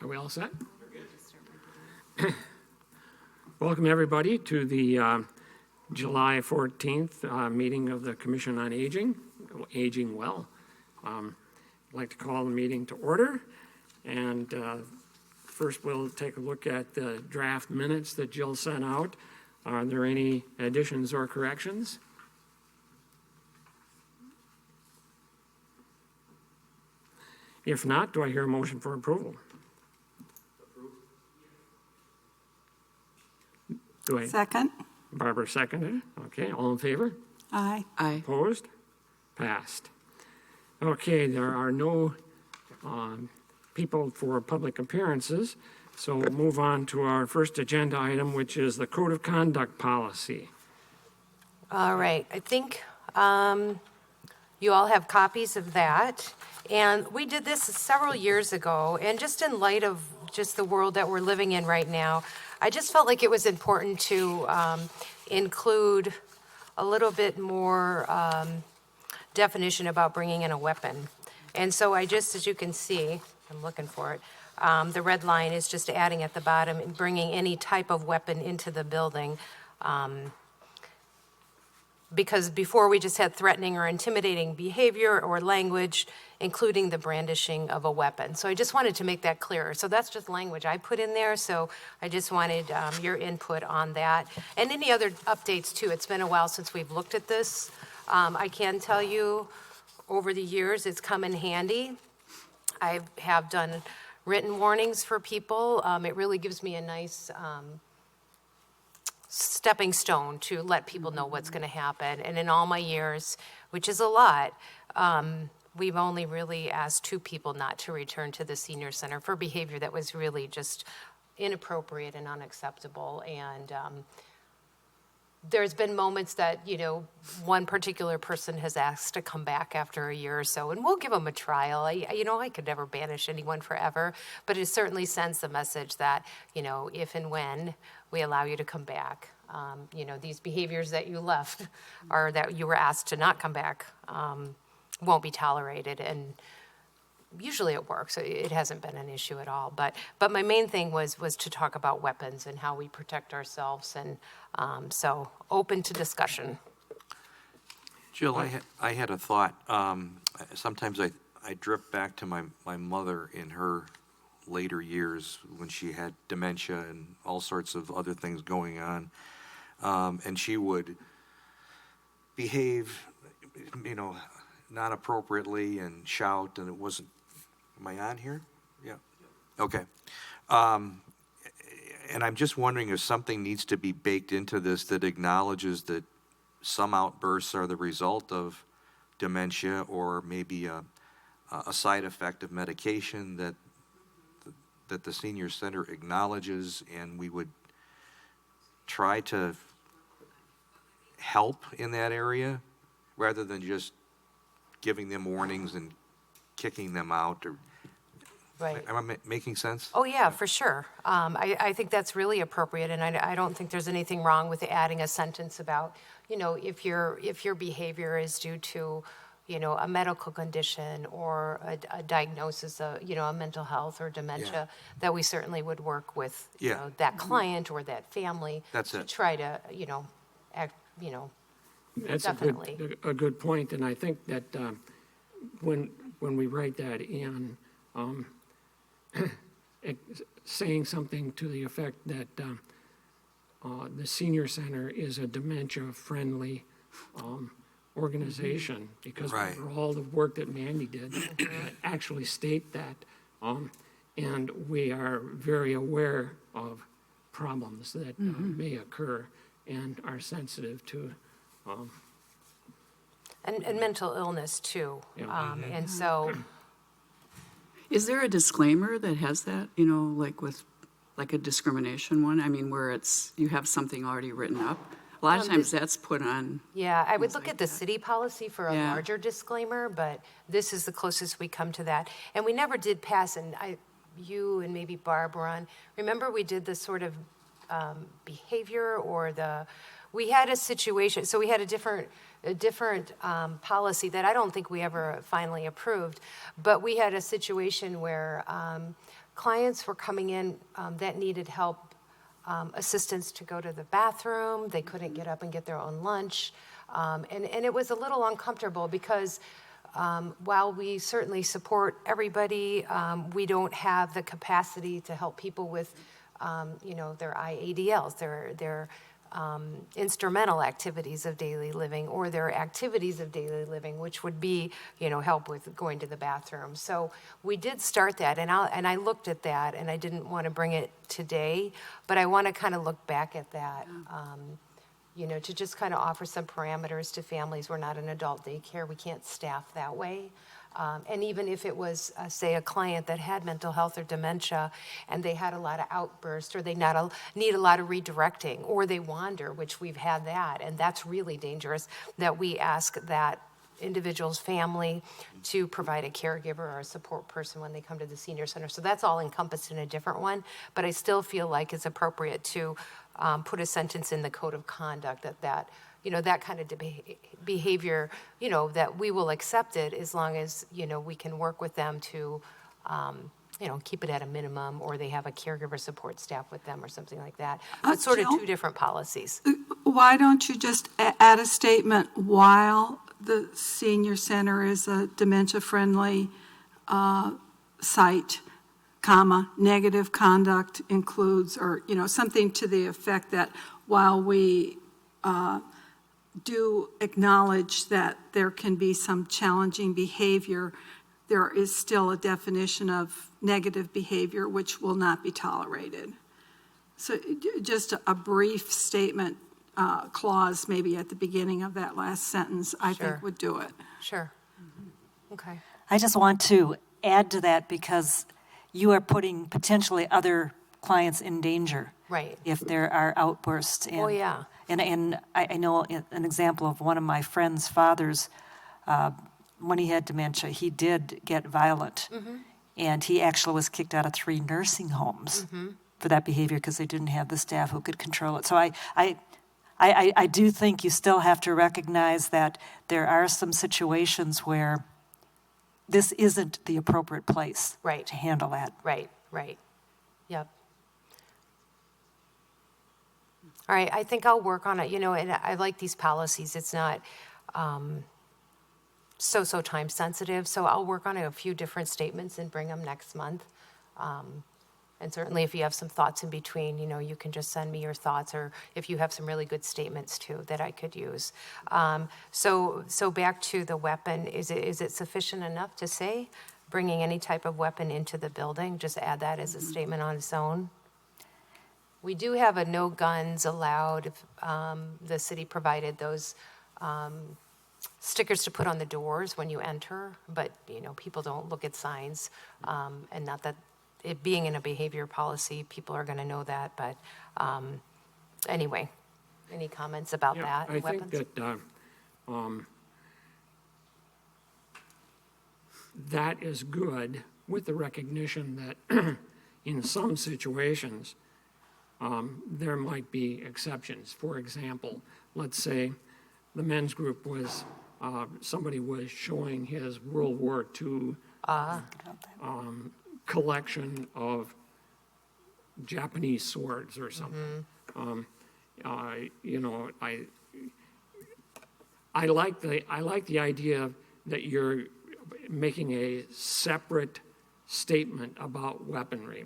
we all set? Welcome, everybody, to the July 14th meeting of the Commission on Aging Well. I'd like to call the meeting to order. And first, we'll take a look at the draft minutes that Jill sent out. Are there any additions or corrections? If not, do I hear a motion for approval? Second. Barbara seconded. Okay, all in favor? Aye. Aye. Opposed? Passed. Okay, there are no people for public appearances, so we'll move on to our first agenda item, which is the Code of Conduct Policy. All right, I think you all have copies of that. And we did this several years ago, and just in light of just the world that we're living in right now, I just felt like it was important to include a little bit more definition about bringing in a weapon. And so I just, as you can see, I'm looking for it, the red line is just adding at the bottom, bringing any type of weapon into the building. Because before we just had threatening or intimidating behavior or language, including the brandishing of a weapon. So I just wanted to make that clearer. So that's just language I put in there, so I just wanted your input on that. And any other updates too. It's been a while since we've looked at this. I can tell you over the years it's come in handy. I have done written warnings for people. It really gives me a nice stepping stone to let people know what's going to happen. And in all my years, which is a lot, we've only really asked 2 people not to return to the senior center for behavior that was really just inappropriate and unacceptable. And there's been moments that, you know, one particular person has asked to come back after a year or so, and we'll give them a trial. I could never banish anyone forever, but it certainly sends the message that, you know, if and when we allow you to come back, these behaviors that you left or that you were asked to not come back won't be tolerated. And usually it works. It hasn't been an issue at all. But my main thing was to talk about weapons and how we protect ourselves. And so open to discussion. Jill, I had a thought. Sometimes I drift back to my mother in her later years when she had dementia and all sorts of other things going on. And she would behave, not appropriately and shout, and it wasn't, am I on here? Yeah. Okay. And I'm just wondering if something needs to be baked into this that acknowledges that some outbursts are the result of dementia or maybe a side effect of medication that the senior center acknowledges, and we would try to help in that area rather than just giving them warnings and kicking them out. Or Right. am I making sense? Oh, yeah, for sure. I think that's really appropriate, and I don't think there's anything wrong with adding a sentence about, if your behavior is due to, a medical condition or a diagnosis of, a mental health or dementia, that we certainly would work with, that client or that family to try to, act, That's definitely. a good point, and I think that when we write that in, saying something to the effect that the senior center is a dementia-friendly organization, because for all the work that Mandy did, actually state that, and we are very aware of problems that may occur and are sensitive to. And mental illness too. And so. Is there a disclaimer that has that, like a discrimination one? I mean, where you have something already written up? A lot of times that's put on. Yeah, I would look at the city policy for a larger disclaimer, but this is the closest we come to that. And we never did pass, and you and maybe Barbara, remember we did this sort of behavior we had a situation, so we had a different policy that I don't think we ever finally approved, but we had a situation where clients were coming in that needed help, assistance to go to the bathroom. They couldn't get up and get their own lunch. And it was a little uncomfortable because while we certainly support everybody, we don't have the capacity to help people with, their IADLs, their instrumental activities of daily living, or their activities of daily living, which would be, help with going to the bathroom. So we did start that, and I looked at that, and I didn't want to bring it today, but I want to kind of look back at that. To just kind of offer some parameters to families. We're not an adult daycare. We can't staff that way. And even if it was, say, a client that had mental health or dementia and they had a lot of outbursts, or they need a lot of redirecting, or they wander, which we've had that, and that's really dangerous, that we ask that individual's family to provide a caregiver or a support person when they come to the senior center. So that's all encompassed in a different one, but I still feel like it's appropriate to put a sentence in the code of conduct that kind of behavior, that we will accept it as long as, we can work with them to, keep it at a minimum, or they have a caregiver support staff with them or something like that. But sort of Jill? two different policies. Why don't you just add a statement, while the senior center is a dementia-friendly site, comma, negative conduct includes, or, something to the effect that while we do acknowledge that there can be some challenging behavior, there is still a definition of negative behavior which will not be tolerated. So just a brief statement, clause maybe at the beginning of that last sentence, I Sure. think would do it. Sure. Okay. I just want to add to that because you are putting potentially other clients in danger. Right. If there are outbursts. And, Oh, yeah. And I know an example of one of my friend's fathers, when he had dementia, he did get violent. Mm-hmm. And he actually was kicked out of 3 nursing homes for that behavior because they didn't have the staff who could control it. So I do think you still have to recognize that there are some situations where this isn't the appropriate place Right. to handle that. Right. Yep. All right, I think I'll work on it, and I like these policies. It's not so time sensitive, so I'll work on a few different statements and bring them next month. And certainly if you have some thoughts in between, you can just send me your thoughts, or if you have some really good statements too that I could use. So back to the weapon, is it sufficient enough to say bringing any type of weapon into the building? Just add that as a statement on its own? We do have a no guns allowed. The city provided those stickers to put on the doors when you enter, but, people don't look at signs. And not that it being in a behavior policy, people are going to know that, but anyway, any comments about Yeah, that? I weapons? think that that is good, with the recognition that in some situations, there might be exceptions. For example, let's say the men's group was, somebody was showing his World War II collection of Japanese swords or something. I like the idea that you're making a separate statement about weaponry.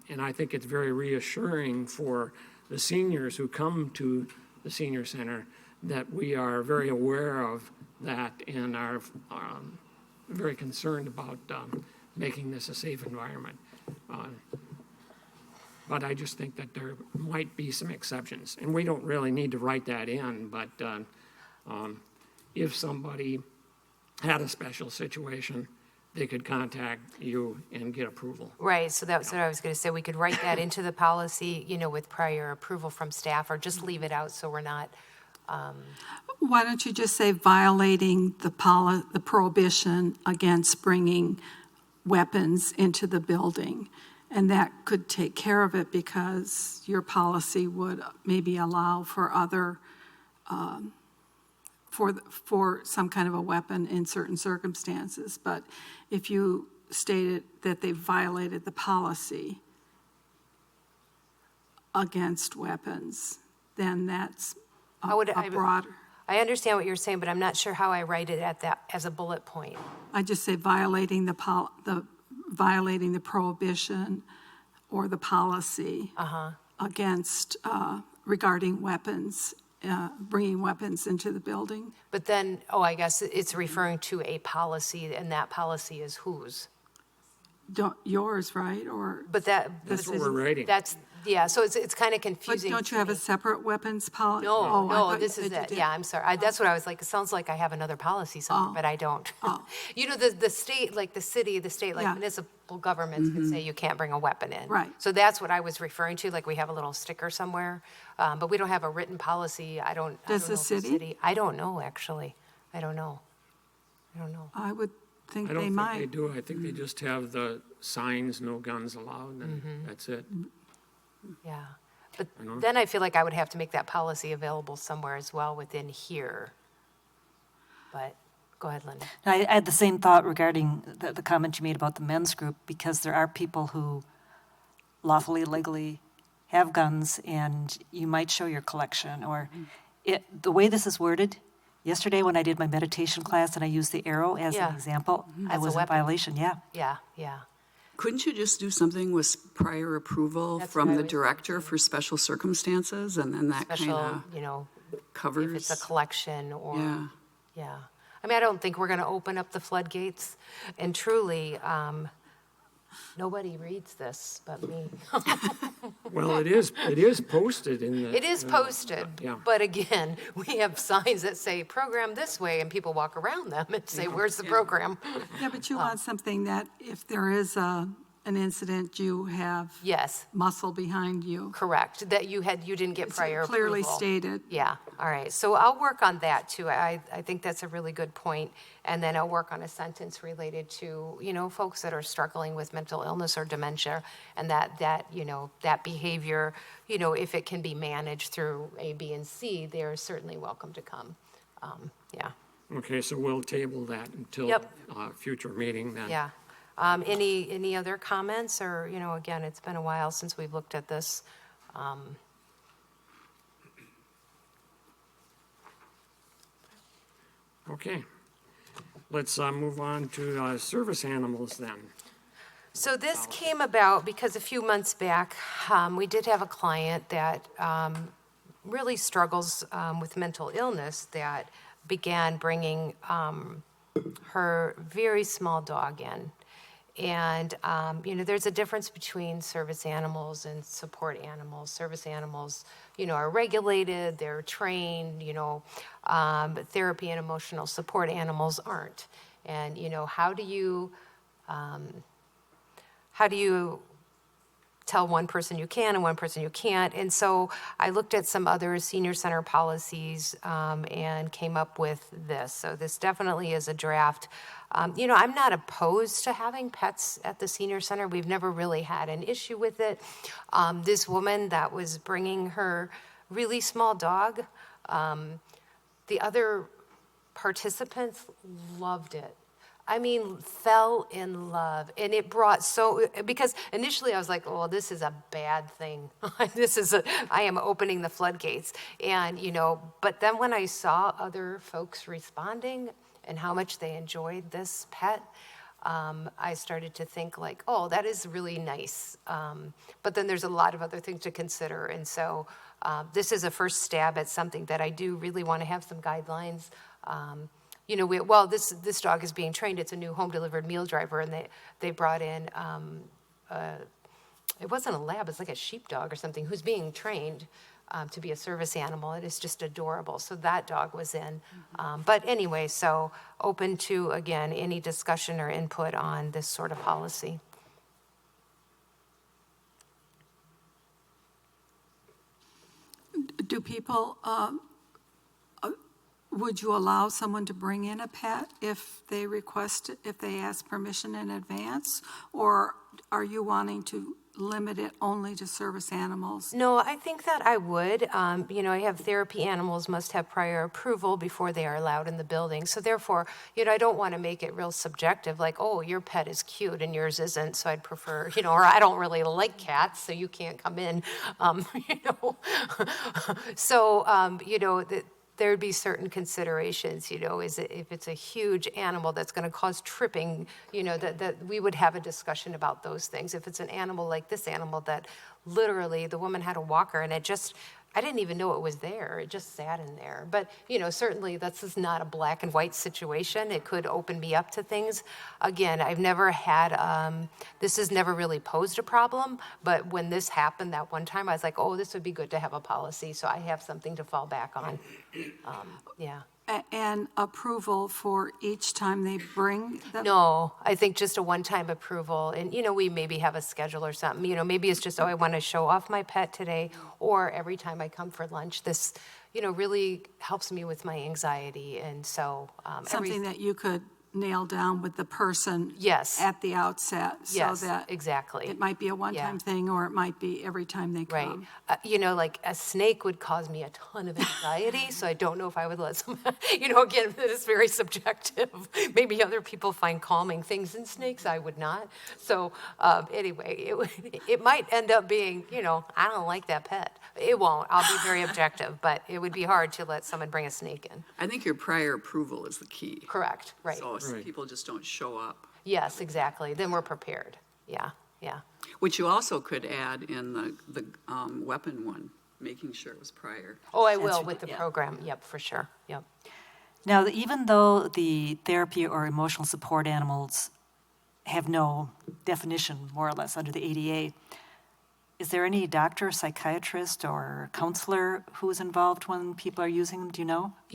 And I think it's very reassuring for the seniors who come to the senior center that we are very aware of that and are very concerned about making this a safe environment. But I just think that there might be some exceptions. And we don't really need to write that in, but if somebody had a special situation, they could contact you and get approval. Right, so that's what I was going to say. We could write that into the policy, with prior approval from staff, or just leave it out so we're not, Why don't you just say violating the prohibition against bringing weapons into the building? And that could take care of it, because your policy would maybe allow for other, for some kind of a weapon in certain circumstances. But if you stated that they violated the policy against weapons, then that's a broader. I understand what you're saying, but I'm not sure how I write it at that, as a bullet point. I just say violating violating the prohibition or the policy against, regarding weapons, bringing weapons into the building. But then, I guess it's referring to a policy, and that policy is whose? Yours, right? Or, But that, That's what we're writing. yeah, so it's kind of but confusing. don't you to have a me. separate weapons policy? No, this is it. Yeah, I'm sorry. That's what I was like. It sounds like I have another policy somewhere, but I don't. You know, the state, like the city, the state, like Yeah. municipal governments can say you can't bring a weapon in. Right. So that's what I was referring to, like we have a little sticker somewhere, but we don't have a written policy. I don't Does know the if city? I don't know, actually. I don't know. I would think I they don't think might. they do. I think they just have the signs, no guns allowed, and that's it. Yeah. But then I feel like I would have to make that policy available somewhere as well within here. But go ahead, Linda. I had the same thought regarding the comment you made about the men's group, because there are people who lawfully, legally have guns, and you might show your collection, or the way this is worded, yesterday when I did my meditation class and I used the arrow as Yeah. an example, I As a was in weapon. violation, yeah. Yeah. Couldn't you just do something with prior approval That's what from I the was director for special circumstances, and then that kind Special, of if covers? it's a collection or. Yeah. Yeah. I mean, I don't think we're going to open up the floodgates. And truly, nobody reads this but me. Well, it is posted in the. It is posted, yeah. but again, we have signs that say program this way, and people walk around them and say, where's the program? Yeah, but you want something that if there is an incident, you have Yes, muscle behind you. correct, that you didn't get It's prior clearly approval. stated. Yeah, all right, so I'll work on that too. I think that's a really good point. And then I'll work on a sentence related to, folks that are struggling with mental illness or dementia, and that behavior, if it can be managed through A, B, and C, they're certainly welcome to come. Yeah, Okay, so we'll table that until Yep. future meeting then. yeah. Any other comments, or, again, it's been a while since we've looked at this. Okay. Let's move on to service animals then. So this came about because a few months back, we did have a client that really struggles with mental illness that began bringing her very small dog in. And, there's a difference between service animals and support animals. Service animals, are regulated, they're trained, but therapy and emotional support animals aren't. And, how do you tell one person you can and one person you can't? And so I looked at some other senior center policies and came up with this. So this definitely is a draft. I'm not opposed to having pets at the senior center. We've never really had an issue with it. This woman that was bringing her really small dog, the other participants loved it. I mean, fell in love. And it brought because initially I was like, oh, this is a bad thing. I am opening the floodgates. And, but then when I saw other folks responding and how much they enjoyed this pet, I started to think like, oh, that is really nice. But then there's a lot of other things to consider. And so this is a first stab at something that I do really want to have some guidelines. This dog is being trained. It's a new home-delivered meal driver, and they brought in, it wasn't a lab, it's like a sheepdog or something, who's being trained to be a service animal. It is just adorable. So that dog was in. But anyway, so open to, again, any discussion or input on this sort of policy. Do people, would you allow someone to bring in a pet if they ask permission in advance? Or are you wanting to limit it only to service animals? No, I think that I would. I have therapy animals must have prior approval before they are allowed in the building. So therefore, I don't want to make it real subjective, like, oh, your pet is cute and yours isn't, so I'd prefer, or I don't really like cats, so you can't come in, So, there'd be certain considerations, is if it's a huge animal that's going to cause tripping, that we would have a discussion about those things. If it's an animal like this animal that literally the woman had a walker and I didn't even know it was there. It just sat in there. But, certainly this is not a black and white situation. It could open me up to things. Again, I've never had, this has never really posed a problem. But when this happened that one time, I was like, oh, this would be good to have a policy. So I have something to fall back on. Yeah. And approval for each time they bring the? No, I think just a one-time approval, and, we maybe have a schedule or something, maybe it's just, oh, I want to show off my pet today, or every time I come for lunch, this, really helps me with my anxiety, and so. Something that you could nail down with the person. Yes. At the outset. Yes, So that exactly. it might be a one-time thing, or it might be every time they Right. come. Like a snake would cause me a ton of anxiety, so I don't know if I would let someone, again, that is very subjective. Maybe other people find calming things in snakes, I would not. So anyway, it might end up being, I don't like that pet. It won't. I'll be very objective, but it would be hard to let someone bring a snake in. I think your prior approval is the key. Correct, right. So Right. people just don't show up. Yes, exactly. Then we're prepared. Yeah, yeah. Which you also could add in the weapon one, making sure it was prior. Oh, I will with the yeah. program. Yep, for sure. Yep. Now, even though the therapy or emotional support animals have no definition, more or less, under the ADA, is there any doctor, psychiatrist, or counselor who is involved when people are using them? Do you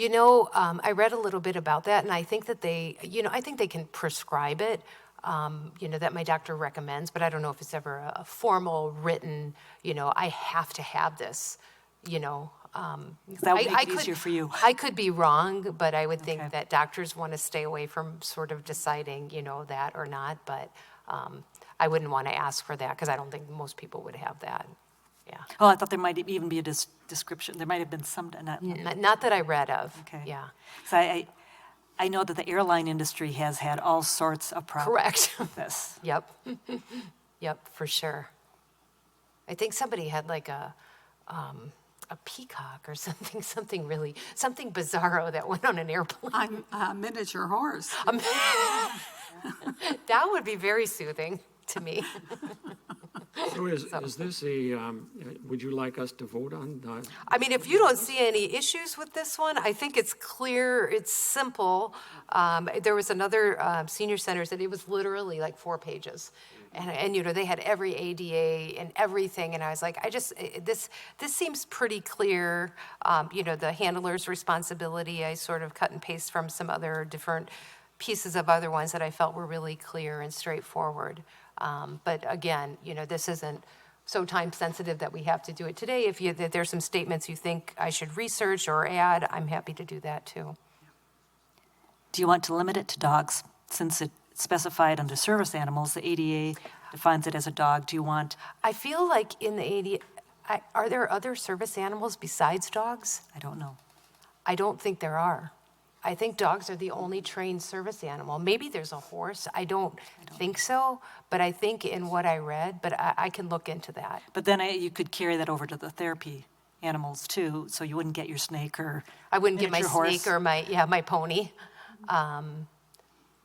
know? I read a little bit about that, and I think that I think they can prescribe it, that my doctor recommends, but I don't know if it's ever a formal written, I have to have this, That would make it easier for you. I could be wrong, but I would think Okay. that doctors want to stay away from sort of deciding, that or not, but I wouldn't want to ask for that because I don't think most people would have that. Yeah. Oh, I thought there might even be a description. There might have been some, Not that I read of. Okay. Yeah. So I know that the airline industry has had all sorts of problems Correct. with this. Yep. Yep, for sure. I think somebody had like a peacock or something bizarro that went on an airplane. I'm a miniature horse. That would be very soothing to me. So is this would you like us to vote on? I mean, if you don't see any issues with this one, I think it's clear, it's simple. There was another senior center that it was literally like 4 pages. And they had every ADA and everything. And I was like, this seems pretty clear. The handler's responsibility, I sort of cut and paste from some other different pieces of other ones that I felt were really clear and straightforward. But again, this isn't so time sensitive that we have to do it today. If there's some statements you think I should research or add, I'm happy to do that too. Do you want to limit it to dogs? Since it's specified under service animals, the ADA defines it as a dog. Do you want? I feel like in the ADA, are there other service animals besides dogs? I don't know. I don't think there are. I think dogs are the only trained service animal. Maybe there's a horse. I don't think so, but I think in what I read, but I can look into that. But then you could carry that over to the therapy animals too, so you wouldn't get your snake or I wouldn't get my miniature horse. snake or my pony.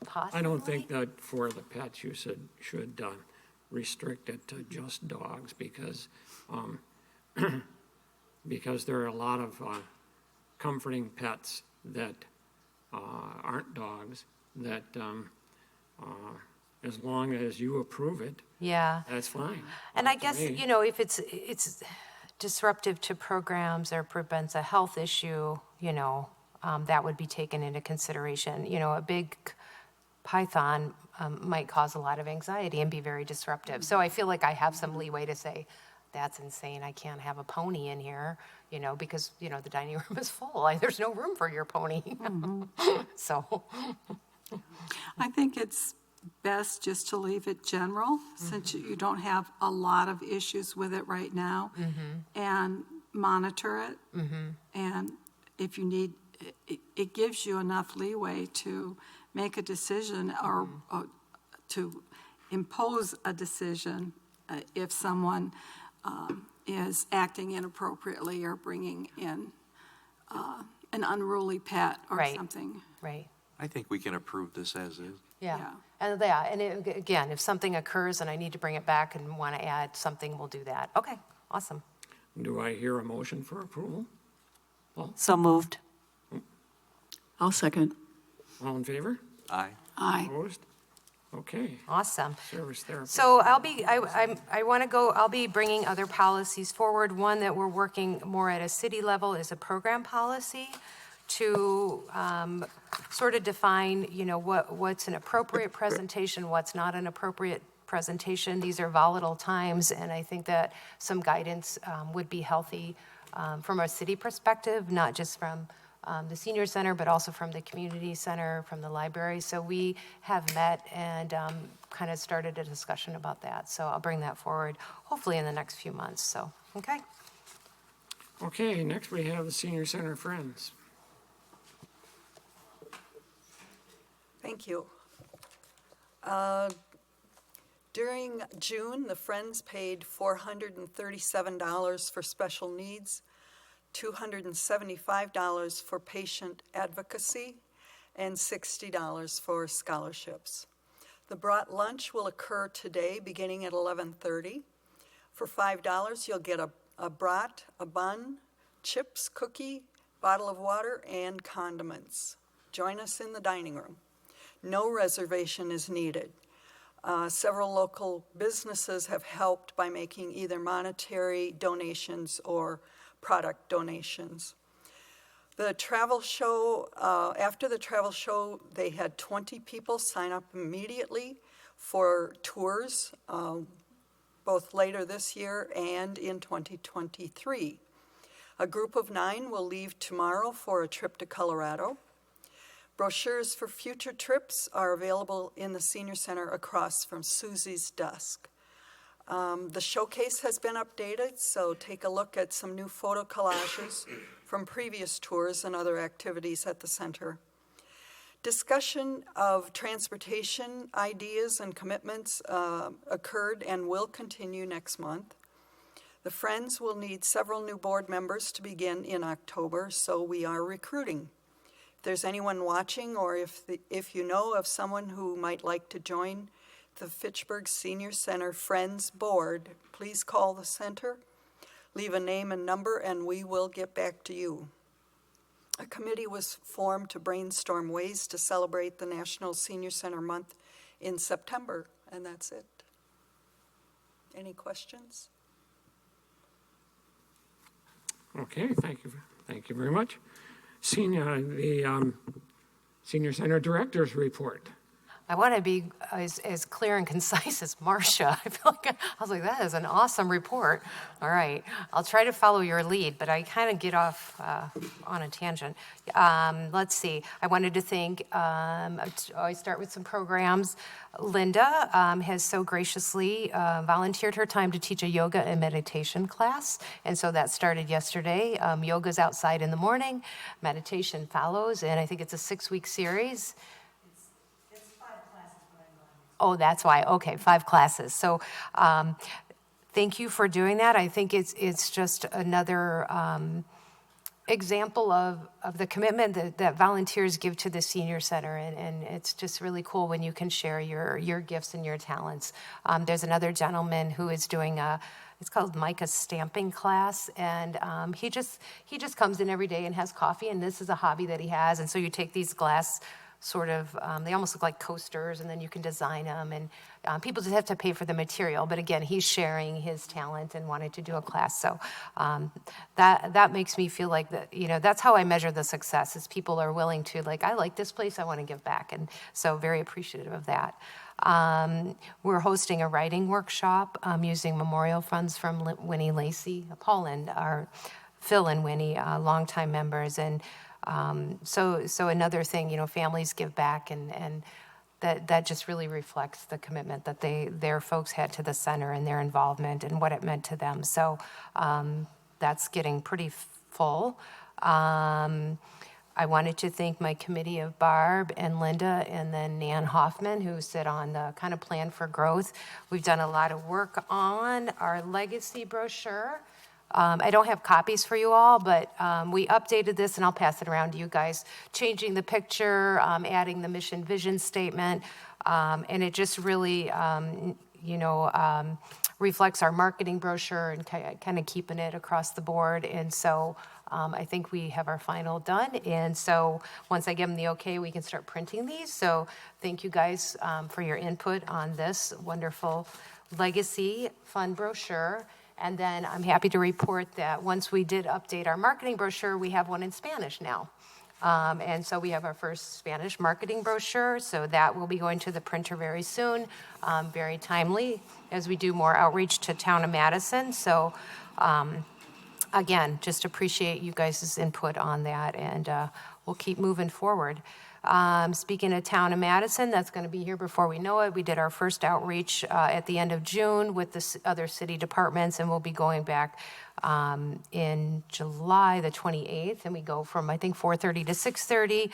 Possibly. I don't think that for the pets you should restrict it to just dogs because because there are a lot of comforting pets that aren't dogs that as long as you approve it, Yeah. that's fine. And I To guess, me. if it's disruptive to programs or prevents a health issue, that would be taken into consideration. A big python might cause a lot of anxiety and be very disruptive. So I feel like I have some leeway to say, that's insane, I can't have a pony in here, because, the dining room is full. There's no room for your pony. So, I think it's best just to leave it general, since you don't have a lot of issues with it right now, and monitor it. And if you need, it gives you enough leeway to make a decision or to impose a decision if someone is acting inappropriately or bringing in an unruly pet or Right. something. Right. I think we can approve this as is. Yeah. And again, if something occurs and I need to bring it back and want to add something, we'll do that. Okay, awesome. Do I hear a motion for approval? So moved. I'll second. All in favor? Aye. Aye. Opposed? Okay, Awesome. service therapy. So I'll be bringing other policies forward. One that we're working more at a city level is a program policy to sort of define, what's an appropriate presentation, what's not an appropriate presentation. These are volatile times, and I think that some guidance would be healthy from a city perspective, not just from the senior center, but also from the community center, from the library. So we have met and kind of started a discussion about that. So I'll bring that forward, hopefully in the next few months. So, okay. Okay, next we have the Senior Center Friends. Thank you. During June, the Friends paid $437 for special needs, $275 for patient advocacy, and $60 for scholarships. The brought lunch will occur today, beginning at 11:30. For $5, you'll get a brat, a bun, chips, cookie, bottle of water, and condiments. Join us in the dining room. No reservation is needed. Several local businesses have helped by making either monetary donations or product donations. The travel show, after the travel show, they had 20 people sign up immediately for tours, both later this year and in 2023. A group of 9 will leave tomorrow for a trip to Colorado. Brochures for future trips are available in the Senior Center across from Susie's desk. The showcase has been updated, so take a look at some new photo collages from previous tours and other activities at the center. Discussion of transportation ideas and commitments occurred and will continue next month. The Friends will need several new board members to begin in October, so we are recruiting. If there's anyone watching, or if you know of someone who might like to join the Fitchburg Senior Center Friends Board, please call the center, leave a name and number, and we will get back to you. A committee was formed to brainstorm ways to celebrate the National Senior Center Month in September, and that's it. Any questions? Okay, thank you very much. The Senior Center Director's Report. I want to be as clear and concise as Marcia. I feel like I was like, that is an awesome report. All right, I'll try to follow your lead, but I kind of get off on a tangent. Let's see. I wanted to thank. I start with some programs. Linda has so graciously volunteered her time to teach a yoga and meditation class, and so that started yesterday. Yoga's outside in the morning, meditation follows, and I think it's a 6-week series. Oh, that's why. Okay, 5 classes. So thank you for doing that. I think it's just another example of the commitment that volunteers give to the Senior Center. And it's just really cool when you can share your gifts and your talents. There's another gentleman who is doing it's called Micah's stamping class, and he just comes in every day and has coffee, and this is a hobby that he has. And so you take these glass sort of, they almost look like coasters, and then you can design them, and people just have to pay for the material. But again, he's sharing his talent and wanted to do a class. So that makes me feel like that, that's how I measure the success, is people are willing to, like, I like this place, I want to give back. And so very appreciative of that. We're hosting a writing workshop using memorial funds from Winnie Lacey, Paul and Phil and Winnie, longtime members. And so another thing, families give back, and that just really reflects the commitment that their folks had to the center and their involvement and what it meant to them. So that's getting pretty full. I wanted to thank my committee of Barb and Linda and then Nan Hoffman, who sit on the kind of plan for growth. We've done a lot of work on our legacy brochure. I don't have copies for you all, but we updated this, and I'll pass it around to you guys, changing the picture, adding the mission vision statement, and it just really, reflects our marketing brochure and kind of keeping it across the board. And so I think we have our final done. And so once I give them the okay, we can start printing these. So thank you guys for your input on this wonderful legacy fund brochure. And then I'm happy to report that once we did update our marketing brochure, we have one in Spanish now. And so we have our first Spanish marketing brochure, so that will be going to the printer very soon, very timely as we do more outreach to town of Madison. So again, just appreciate you guys' input on that, and we'll keep moving forward. Speaking of town of Madison, that's going to be here before we know it. We did our first outreach at the end of June with the other city departments, and we'll be going back in July the 28th, and we go from, I think, 4:30 to 6:30,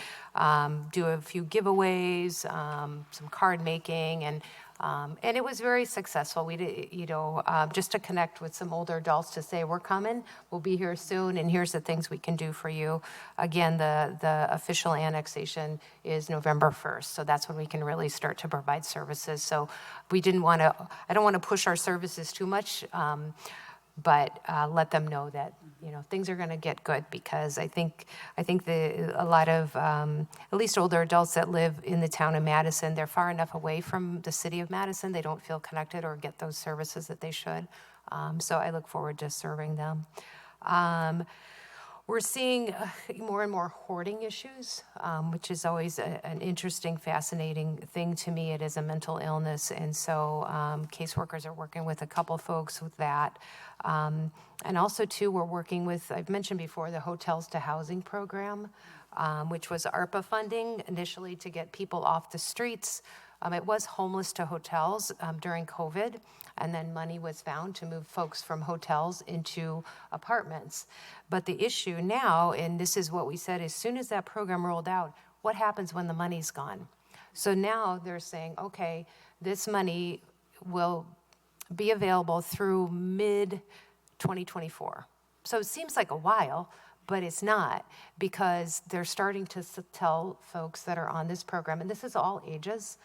do a few giveaways, some card making, and it was very successful. We did, just to connect with some older adults to say, we're coming, we'll be here soon, and here's the things we can do for you. Again, the official annexation is November 1st, so that's when we can really start to provide services. So I don't want to push our services too much, but let them know that things are going to get good, because I think a lot of at least older adults that live in the town of Madison, they're far enough away from the city of Madison, they don't feel connected or get those services that they should. So I look forward to serving them. We're seeing more and more hoarding issues, which is always an interesting, fascinating thing to me. It is a mental illness, and so caseworkers are working with a couple folks with that. And also, too, we're working with, I've mentioned before, the Hotels to Housing program, which was ARPA funding initially to get people off the streets. It was homeless to hotels during COVID, and then money was found to move folks from hotels into apartments. But the issue now, and this is what we said, as soon as that program rolled out, what happens when the money's gone? So now they're saying, okay, this money will be available through mid-2024. So it seems like a while, but it's not, because they're starting to tell folks that are on this program, and this is all ages,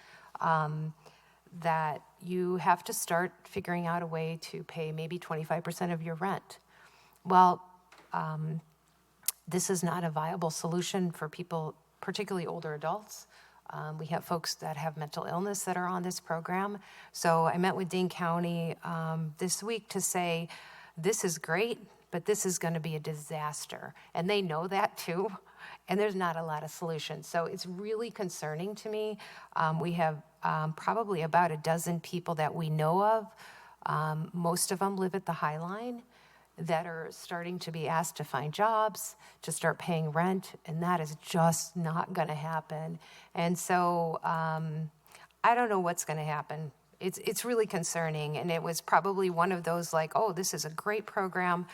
that you have to start figuring out a way to pay maybe 25% of your rent. Well, this is not a viable solution for people, particularly older adults. We have folks that have mental illness that are on this program. So I met with Dane County this week to say, this is great, but this is going to be a disaster. And they know that too. And there's not a lot of solutions. So it's really concerning to me. We have probably about a dozen people that we know of. Most of them live at the High Line, that are starting to be asked to find jobs, to start paying rent, and that is just not going to happen. And so I don't know what's going to happen. It's really concerning, and it was probably one of those like, oh, this is a great program.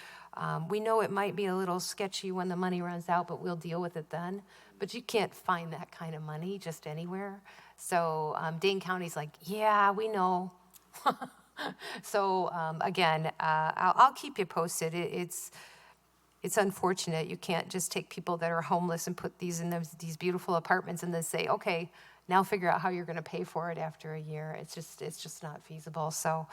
We know it might be a little sketchy when the money runs out, but we'll deal with it then. But you can't find that kind of money just anywhere. So Dane County's like, yeah, we know. So again, I'll keep you posted. It's unfortunate. You can't just take people that are homeless and put these in these beautiful apartments and then say, okay, now figure out how you're going to pay for it after a year. It's just not feasible. So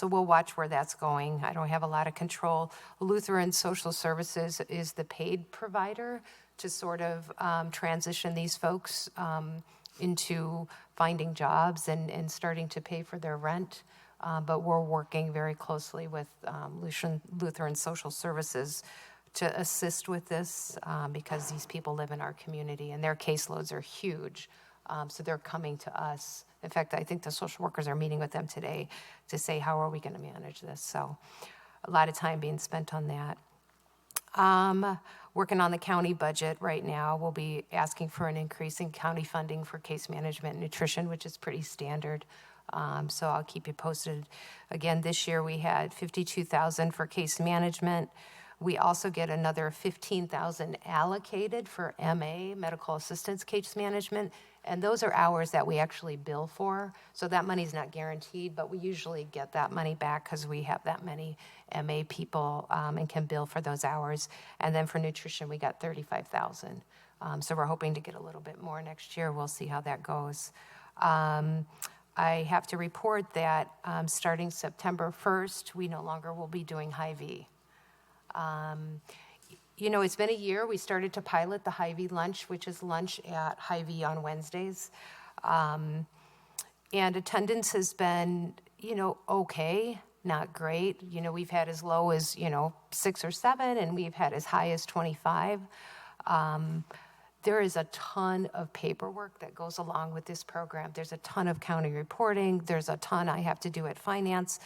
we'll watch where that's going. I don't have a lot of control. Lutheran Social Services is the paid provider to sort of transition these folks into finding jobs and starting to pay for their rent. But we're working very closely with Lutheran Social Services to assist with this because these people live in our community and their caseloads are huge. So they're coming to us. In fact, I think the social workers are meeting with them today to say, how are we going to manage this? So a lot of time being spent on that. Working on the county budget right now. We'll be asking for an increase in county funding for case management and nutrition, which is pretty standard. So I'll keep you posted. Again, this year we had 52,000 for case management. We also get another 15,000 allocated for MA, medical assistance case management. And those are hours that we actually bill for. So that money's not guaranteed, but we usually get that money back because we have that many MA people and can bill for those hours. And then for nutrition, we got 35,000. So we're hoping to get a little bit more next year. We'll see how that goes. I have to report that starting September 1st, we no longer will be doing Hy-Vee. You know, it's been a year. We started to pilot the Hy-Vee lunch, which is lunch at Hy-Vee on Wednesdays. And attendance has been, you know, okay, not great. You know, we've had as low as, 6 or 7, and we've had as high as 25. There is a ton of paperwork that goes along with this program. There's a ton of county reporting. There's a ton I have to do at finance.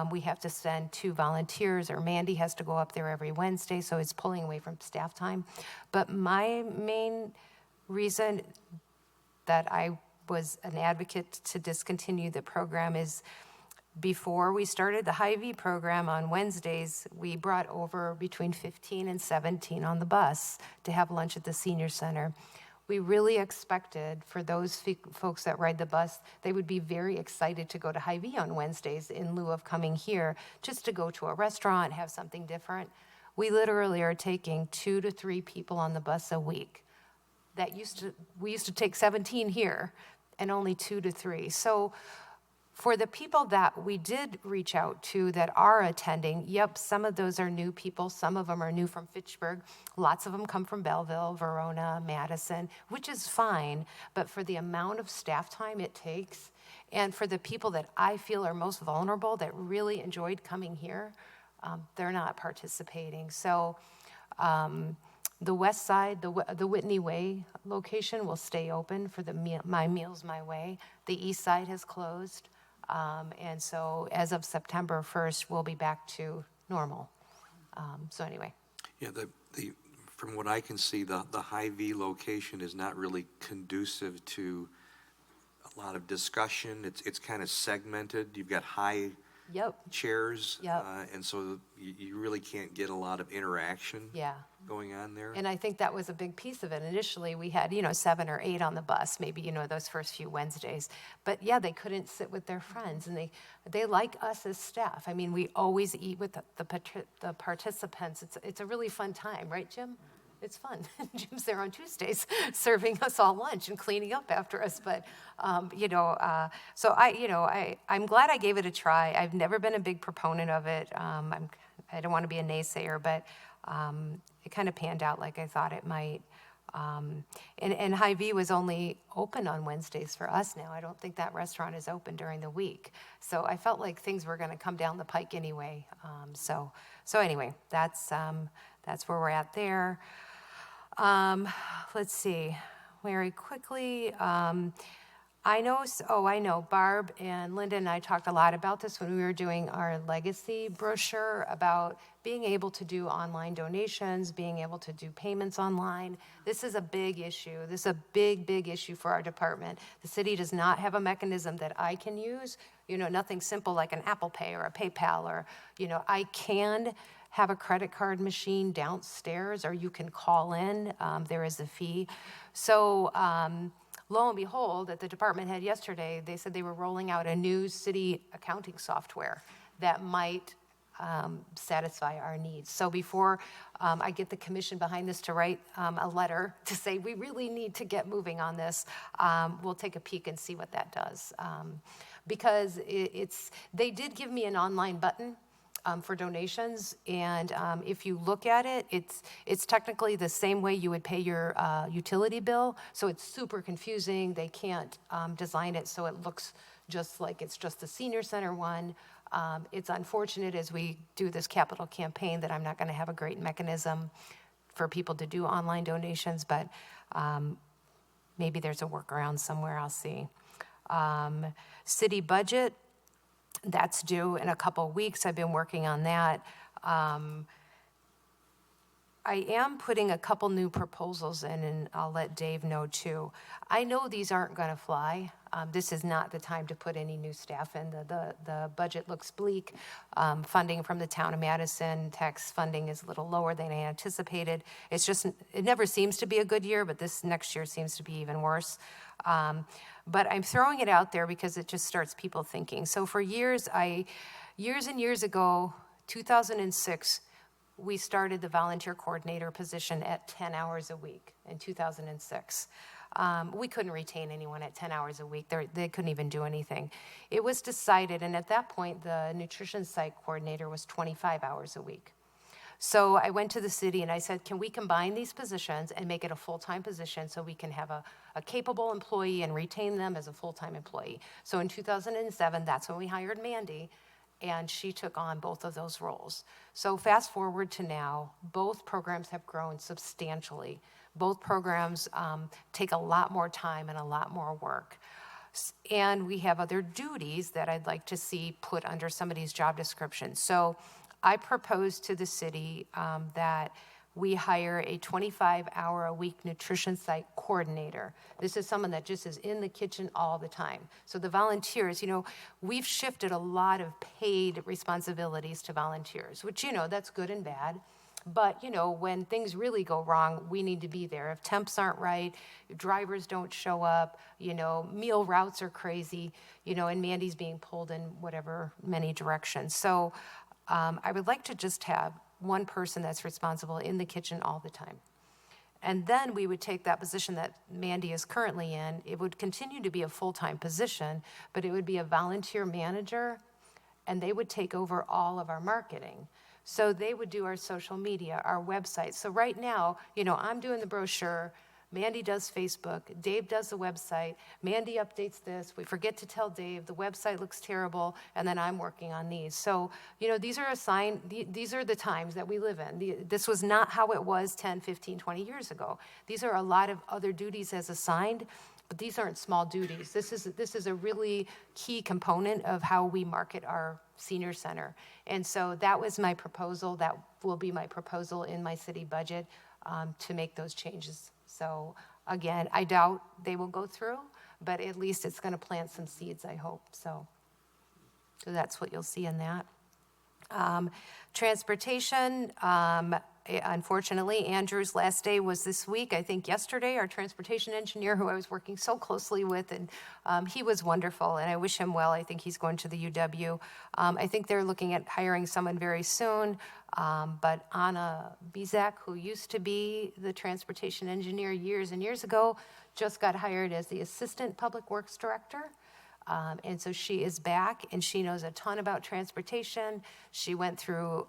We have to send 2 volunteers, or Mandy has to go up there every Wednesday, so it's pulling away from staff time. But my main reason that I was an advocate to discontinue the program is before we started the Hy-Vee program on Wednesdays, we brought over between 15 and 17 on the bus to have lunch at the senior center. We really expected for those folks that ride the bus, they would be very excited to go to Hy-Vee on Wednesdays in lieu of coming here just to go to a restaurant, have something different. We literally are taking 2 to 3 people on the bus a week. We used to take 17 here and only 2 to 3. So for the people that we did reach out to that are attending, yep, some of those are new people. Some of them are new from Fitchburg. Lots of them come from Belleville, Verona, Madison, which is fine. But for the amount of staff time it takes, and for the people that I feel are most vulnerable, that really enjoyed coming here, they're not participating. So the west side, the Whitney Way location will stay open for the My Meals My Way. The east side has closed. And so as of September 1st, we'll be back to normal. So anyway. Yeah, from what I can see, the Hy-Vee location is not really conducive to a lot of discussion. It's kind of segmented. You've got high Yep. chairs. Yep. And so you really can't get a lot of interaction Yeah. going on there. And I think that was a big piece of it. Initially, we had, 7 or 8 on the bus, maybe, those first few Wednesdays. But yeah, they couldn't sit with their friends, and they like us as staff. I mean, we always eat with the participants. It's a really fun time, right, Jim? It's fun. Jim's there on Tuesdays serving us all lunch and cleaning up after us. But, so I'm glad I gave it a try. I've never been a big proponent of it. I don't want to be a naysayer, but it kind of panned out like I thought it might. And Hy-Vee was only open on Wednesdays for us now. I don't think that restaurant is open during the week. So I felt like things were going to come down the pike anyway. So anyway, that's where we're at there. Let's see, very quickly. I know Barb and Linda and I talked a lot about this when we were doing our legacy brochure about being able to do online donations, being able to do payments online. This is a big issue. This is a big, big issue for our department. The city does not have a mechanism that I can use, nothing simple like an Apple Pay or a PayPal or, I can have a credit card machine downstairs, or you can call in. There is a fee. So lo and behold, at the department head yesterday, they said they were rolling out a new city accounting software that might satisfy our needs. So before I get the commission behind this to write a letter to say we really need to get moving on this, we'll take a peek and see what that does. Because they did give me an online button for donations, and if you look at it, it's technically the same way you would pay your utility bill, so it's super confusing. They can't design it so it looks just like it's just the senior center one. It's unfortunate as we do this capital campaign that I'm not going to have a great mechanism for people to do online donations, but maybe there's a workaround somewhere. I'll see. City budget. That's due in a couple weeks. I've been working on that. I am putting a couple new proposals in, and I'll let Dave know too. I know these aren't going to fly. This is not the time to put any new staff in. The budget looks bleak. Funding from the town of Madison, tax funding is a little lower than I anticipated. It's just, it never seems to be a good year, but this next year seems to be even worse. But I'm throwing it out there because it just starts people thinking. So for years and years ago, 2006, we started the volunteer coordinator position at 10 hours a week in 2006. We couldn't retain anyone at 10 hours a week. They couldn't even do anything. It was decided, and at that point, the nutrition site coordinator was 25 hours a week. So I went to the city and I said, can we combine these positions and make it a full-time position so we can have a capable employee and retain them as a full-time employee? So in 2007, that's when we hired Mandy, and she took on both of those roles. So fast forward to now, both programs have grown substantially. Both programs take a lot more time and a lot more work. And we have other duties that I'd like to see put under somebody's job description. So I proposed to the city that we hire a 25-hour-a-week nutrition site coordinator. This is someone that just is in the kitchen all the time. So the volunteers, we've shifted a lot of paid responsibilities to volunteers, which, that's good and bad. But, when things really go wrong, we need to be there. If temps aren't right, if drivers don't show up, meal routes are crazy, and Mandy's being pulled in whatever many directions. So I would like to just have one person that's responsible in the kitchen all the time. And then we would take that position that Mandy is currently in. It would continue to be a full-time position, but it would be a volunteer manager, and they would take over all of our marketing. So they would do our social media, our website. So right now, I'm doing the brochure, Mandy does Facebook, Dave does the website, Mandy updates this, we forget to tell Dave, the website looks terrible, and then I'm working on these. So, these are these are the times that we live in. This was not how it was 10, 15, 20 years ago. These are a lot of other duties as assigned, but these aren't small duties. This is a really key component of how we market our senior center. And so that was my proposal. That will be my proposal in my city budget to make those changes. So again, I doubt they will go through, but at least it's going to plant some seeds, I hope. So that's what you'll see in that. Transportation, unfortunately, Andrew's last day was this week. I think yesterday, our transportation engineer, who I was working so closely with, and he was wonderful, and I wish him well. I think he's going to the UW. I think they're looking at hiring someone very soon, but Anna Bizak, who used to be the transportation engineer years and years ago, just got hired as the assistant public works director. And so she is back, and she knows a ton about transportation. She went through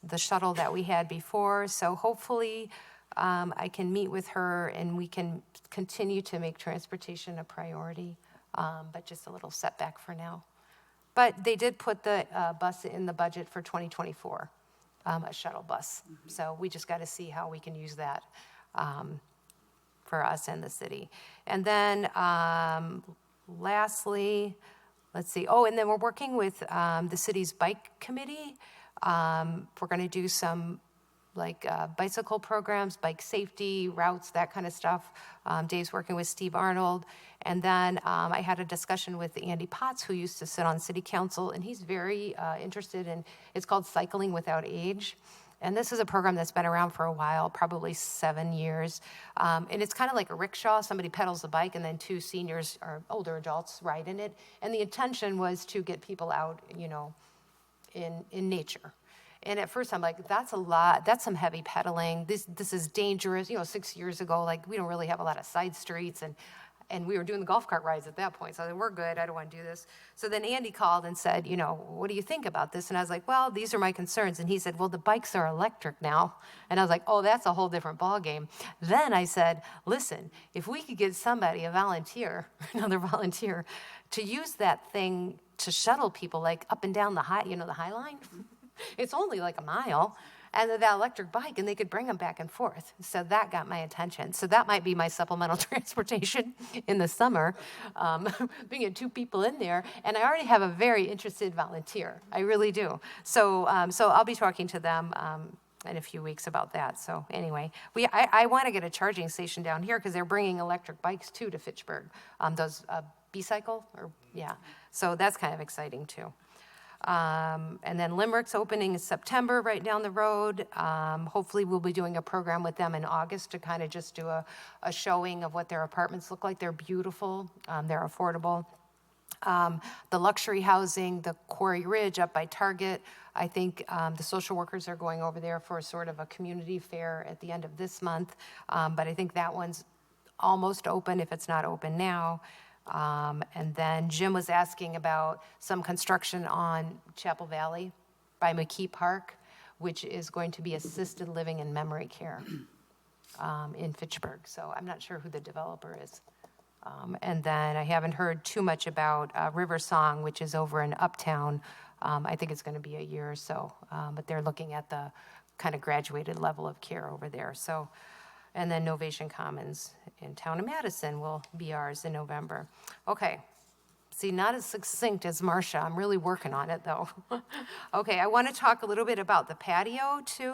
the shuttle that we had before. So hopefully I can meet with her and we can continue to make transportation a priority, but just a little setback for now. But they did put the bus in the budget for 2024, a shuttle bus. So we just got to see how we can use that for us and the city. And then lastly, let's see. Oh, and then we're working with the city's bike committee. We're going to do some bicycle programs, bike safety, routes, that kind of stuff. Dave's working with Steve Arnold. And then I had a discussion with Andy Potts, who used to sit on city council, and he's very interested in, it's called Cycling Without Age. And this is a program that's been around for a while, probably 7 years. And it's kind of like a rickshaw. Somebody pedals the bike, and then two seniors or older adults ride in it. And the intention was to get people out, in nature. And at first I'm like, that's a lot, that's some heavy pedaling. This is dangerous. 6 years ago, we don't really have a lot of side streets, and we were doing the golf cart rides at that point. So I said, we're good, I don't want to do this. So then Andy called and said, what do you think about this? And I was like, well, these are my concerns. And he said, well, the bikes are electric now. And I was like, oh, that's a whole different ballgame. Then I said, listen, if we could get somebody, another volunteer, to use that thing to shuttle people up and down the High Line. It's only a mile, and that electric bike, and they could bring them back and forth. So that got my attention. So that might be my supplemental transportation in the summer, bringing two people in there. And I already have a very interested volunteer. I really do. So I'll be talking to them in a few weeks about that. So anyway, I want to get a charging station down here because they're bringing electric bikes too to Fitchburg. Those B-cycle, or yeah. So that's kind of exciting too. And then Limerick's opening in September, right down the road. Hopefully, we'll be doing a program with them in August to kind of just do a showing of what their apartments look like. They're beautiful, they're affordable. The luxury housing, the Quarry Ridge up by Target. I think the social workers are going over there for sort of a community fair at the end of this month. But I think that one's almost open if it's not open now. And then Jim was asking about some construction on Chapel Valley by McKee Park, which is going to be assisted living and memory care in Fitchburg. So I'm not sure who the developer is. And then I haven't heard too much about River Song, which is over in Uptown. I think it's going to be a year or so, but they're looking at the kind of graduated level of care over there. So, and then Novation Commons in town of Madison will be ours in November. Okay. See, not as succinct as Marcia. I'm really working on it, though. Okay, I want to talk a little bit about the patio, too.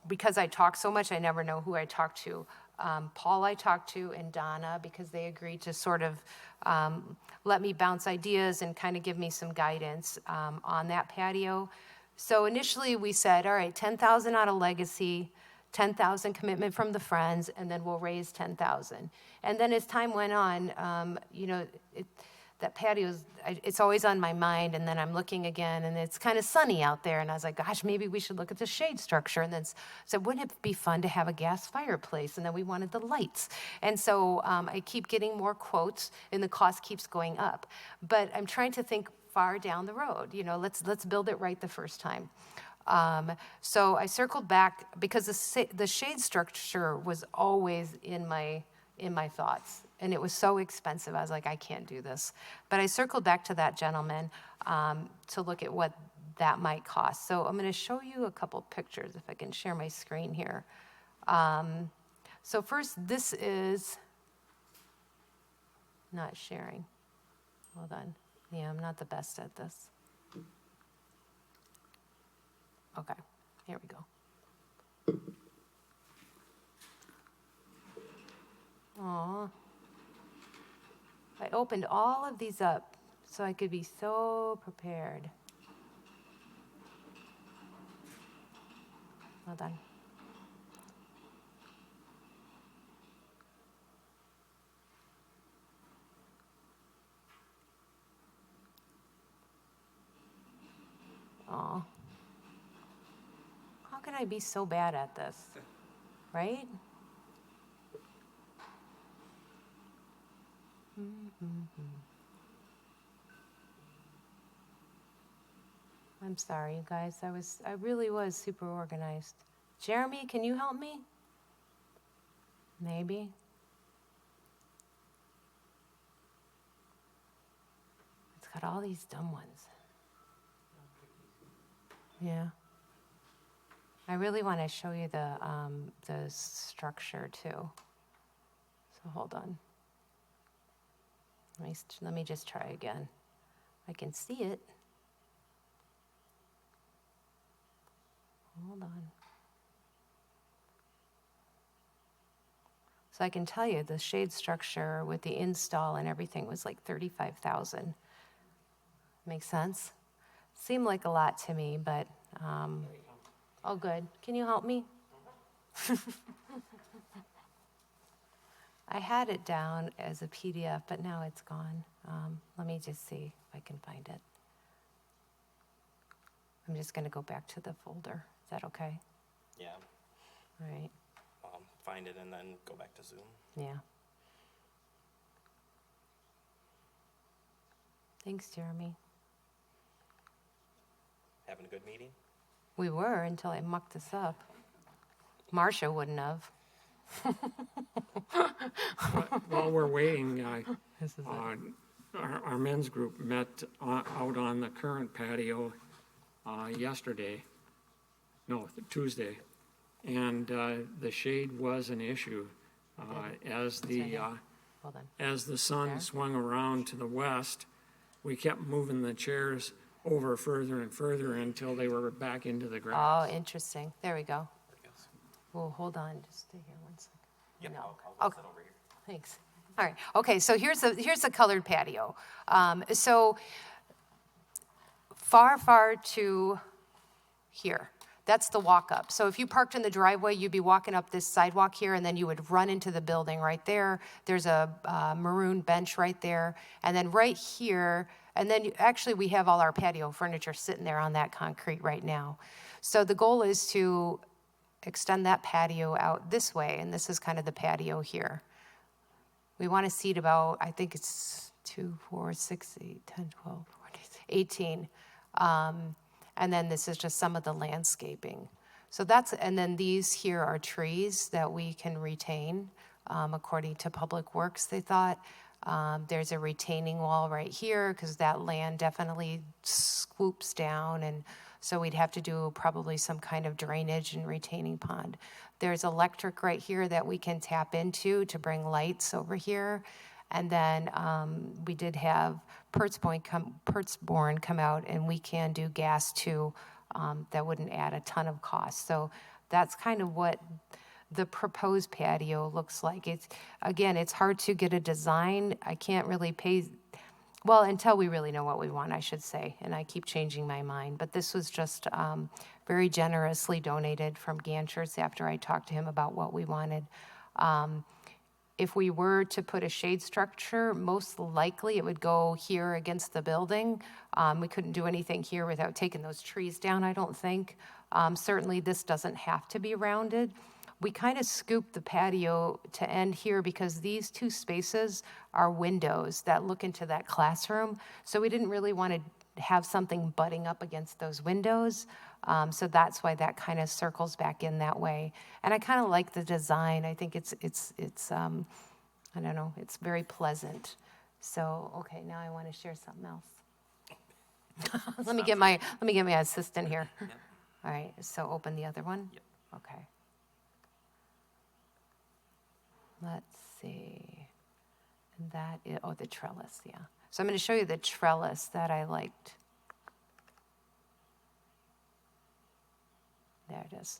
Because I talk so much, I never know who I talk to. Paul I talked to, and Donna, because they agreed to sort of let me bounce ideas and kind of give me some guidance on that patio. So initially we said, all right, 10,000 out of legacy, 10,000 commitment from the friends, and then we'll raise 10,000. And then as time went on, that patio, it's always on my mind, and then I'm looking again, and it's kind of sunny out there, and I was like, gosh, maybe we should look at the shade structure. And then said, wouldn't it be fun to have a gas fireplace? And then we wanted the lights. And so I keep getting more quotes, and the cost keeps going up. But I'm trying to think far down the road. Let's build it right the first time. So I circled back because the shade structure was always in my thoughts, and it was so expensive. I was like, I can't do this. But I circled back to that gentleman to look at what that might cost. So I'm going to show you a couple pictures if I can share my screen here. So first, this is not sharing. Hold on. Yeah, I'm not the best at this. Okay, here we go. Aw. I opened all of these up so I could be so prepared. Hold on. Aw. How can I be so bad at this? Right? I'm sorry, you guys. I really was super organized. Jeremy, can you help me? Maybe. It's got all these dumb ones. Yeah. I really want to show you the structure too. So hold on. Let me just try again. I can see it. Hold on. So I can tell you the shade structure with the install and everything was like $35,000. Make sense? Seemed like a lot to me, but oh, good. Can you help me? I had it down as a PDF, but now it's gone. Let me just see if I can find it. I'm just going to go back to the folder. Is that okay? Yeah. All right. Find it and then go back to Zoom. Yeah. Thanks, Jeremy. Having a good meeting? We were until I mucked this up. Marcia wouldn't have. While we're waiting, our men's group met out on the current patio Tuesday, and the shade was an issue as the Hold on. as the sun swung around to the west. We kept moving the chairs over further and further until they were back into the grass. Oh, interesting. There we go. Well, hold on, just stay here one second. Yep, No. I'll Okay. sit over here. Thanks. All right. Okay, so here's a colored patio. So far to here. That's the walk up. So if you parked in the driveway, you'd be walking up this sidewalk here, and then you would run into the building right there. There's a maroon bench right there. And then right here, and then actually we have all our patio furniture sitting there on that concrete right now. So the goal is to extend that patio out this way, and this is kind of the patio here. We want to seat about, I think it's 2, 4, 6, 8, 10, 12, 14, 18. And then this is just some of the landscaping. So and then these here are trees that we can retain, according to Public Works, they thought. There's a retaining wall right here because that land definitely swoops down, and so we'd have to do probably some kind of drainage and retaining pond. There's electric right here that we can tap into to bring lights over here. And then we did have Pertzborn come out, and we can do gas too. That wouldn't add a ton of cost. So that's kind of what the proposed patio looks like. It's hard to get a design. I can't really pay, well, until we really know what we want, I should say. And I keep changing my mind. But this was just very generously donated from Gancher's after I talked to him about what we wanted. If we were to put a shade structure, most likely it would go here against the building. We couldn't do anything here without taking those trees down, I don't think. Certainly this doesn't have to be rounded. We kind of scooped the patio to end here because these two spaces are windows that look into that classroom. So we didn't really want to have something butting up against those windows. So that's why that kind of circles back in that way. And I kind of like the design. I think it's I don't know, it's very pleasant. So, okay, now I want to share something else. Let me get my assistant here. All right, so open the other one? Yep. Okay. Let's see. And that is, the trellis, yeah. So I'm going to show you the trellis that I liked. There it is.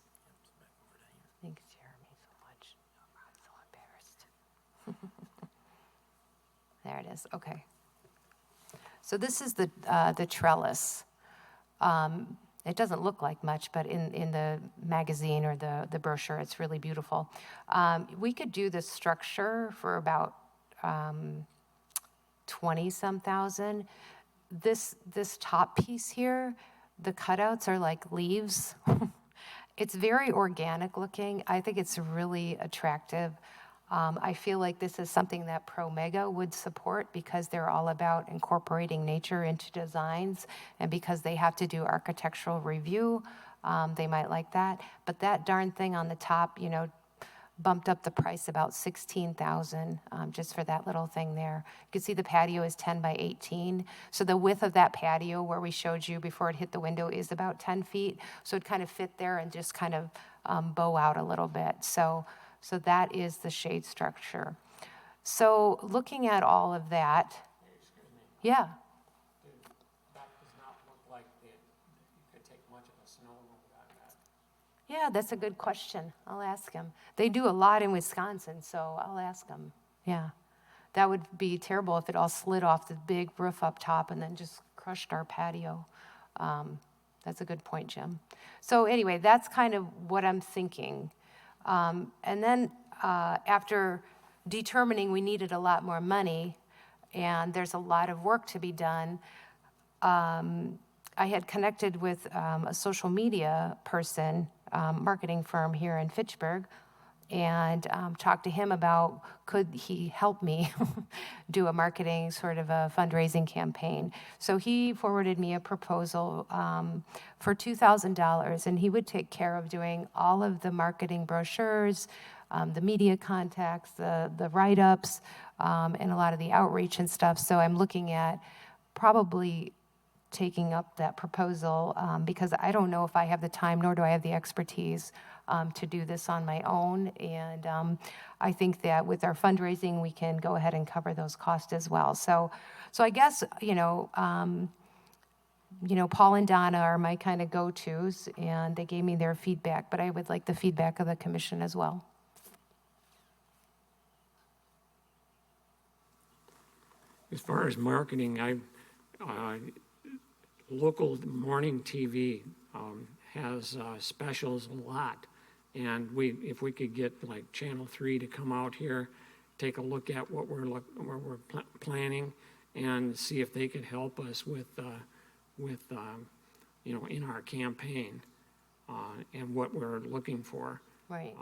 Thanks, Jeremy, so much. I'm so embarrassed. There it is. Okay. So this is the trellis. It doesn't look like much, but in the magazine or the brochure, it's really beautiful. We could do this structure for about 20-some thousand. This top piece here, the cutouts are like leaves. It's very organic looking. I think it's really attractive. I feel like this is something that ProMega would support because they're all about incorporating nature into designs, and because they have to do architectural review, they might like that. But that darn thing on the top, bumped up the price about $16,000 just for that little thing there. You can see the patio is 10 by 18. So the width of that patio where we showed you before it hit the window is about 10 feet. So it kind of fit there and just kind of bow out a little bit. So that is the shade structure. So looking at all of that, yeah. That does not look like you could take much of a snow load out of that. Yeah, that's a good question. I'll ask him. They do a lot in Wisconsin, so I'll ask him. Yeah. That would be terrible if it all slid off the big roof up top and then just crushed our patio. That's a good point, Jim. So anyway, that's kind of what I'm thinking. And then after determining we needed a lot more money and there's a lot of work to be done, I had connected with a social media person, marketing firm here in Fitchburg, and talked to him about could he help me do a marketing sort of a fundraising campaign. So he forwarded me a proposal for $2,000, and he would take care of doing all of the marketing brochures, the media contacts, the write-ups, and a lot of the outreach and stuff. So I'm looking at probably taking up that proposal because I don't know if I have the time, nor do I have the expertise to do this on my own. And I think that with our fundraising, we can go ahead and cover those costs as well. So I guess, Paul and Donna are my kind of go-tos, and they gave me their feedback, but I would like the feedback of the commission as well. As far as marketing, local morning TV has specials a lot. And if we could get like Channel 3 to come out here, take a look at what we're planning and see if they could help us with in our campaign and what we're looking for. Right.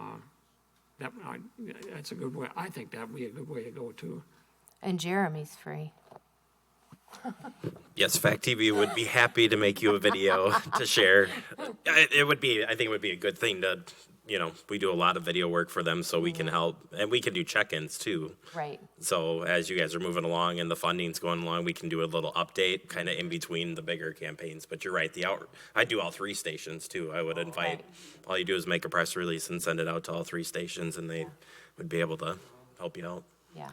That's a good way. I think that'd be a good way to go too. And Jeremy's free. Yes, Fact TV would be happy to make you a video to share. I think it would be a good thing to, we do a lot of video work for them, so we can help, and we can do check-ins too. Right. So as you guys are moving along and the funding's going along, we can do a little update kind of in between the bigger campaigns. But you're right, I do all 3 stations too. I would invite, all you do is make a press release and send it out to all 3 stations, and they would be able to help you out. Yeah.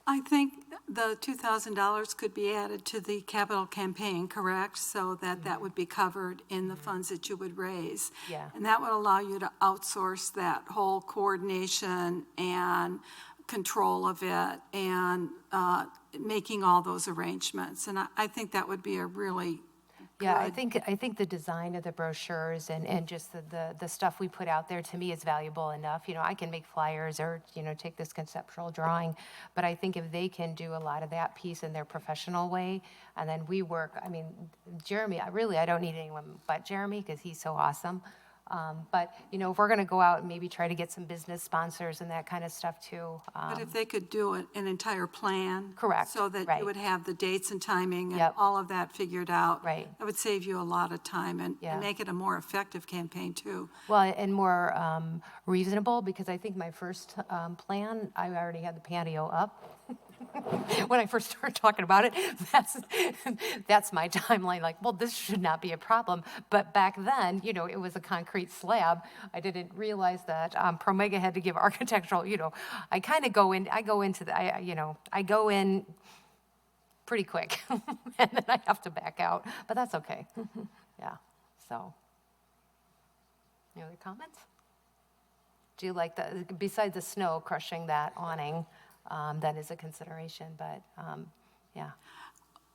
I think the $2,000 could be added to the capital campaign, correct? So that would be covered in the funds that you would raise. Yeah. And that would allow you to outsource that whole coordination and control of it and making all those arrangements. And I think that would be a really Yeah, I think the design of the brochures and just the stuff we put out there, to me, is valuable enough. I can make flyers or, take this conceptual drawing, but I think if they can do a lot of that piece in their professional way, and then we work, Jeremy, I don't need anyone but Jeremy because he's so awesome. But, if we're going to go out and maybe try to get some business sponsors and that kind of stuff too. But if they could do an entire plan. Correct, So that right. you would have the dates and timing and Yep. all of that figured out. Right. That would save you a lot of time and Yeah. make it a more effective campaign too. Well, and more reasonable, because I think my first plan, I already had the patio up. When I first started talking about it, that's my timeline. Like, well, this should not be a problem. But back then, it was a concrete slab. I didn't realize that Promega had to give architectural. I kind of go in pretty quick, and then I have to back out. But that's okay. Yeah. So, any other comments? Do you like besides the snow crushing that awning? That is a consideration, but yeah.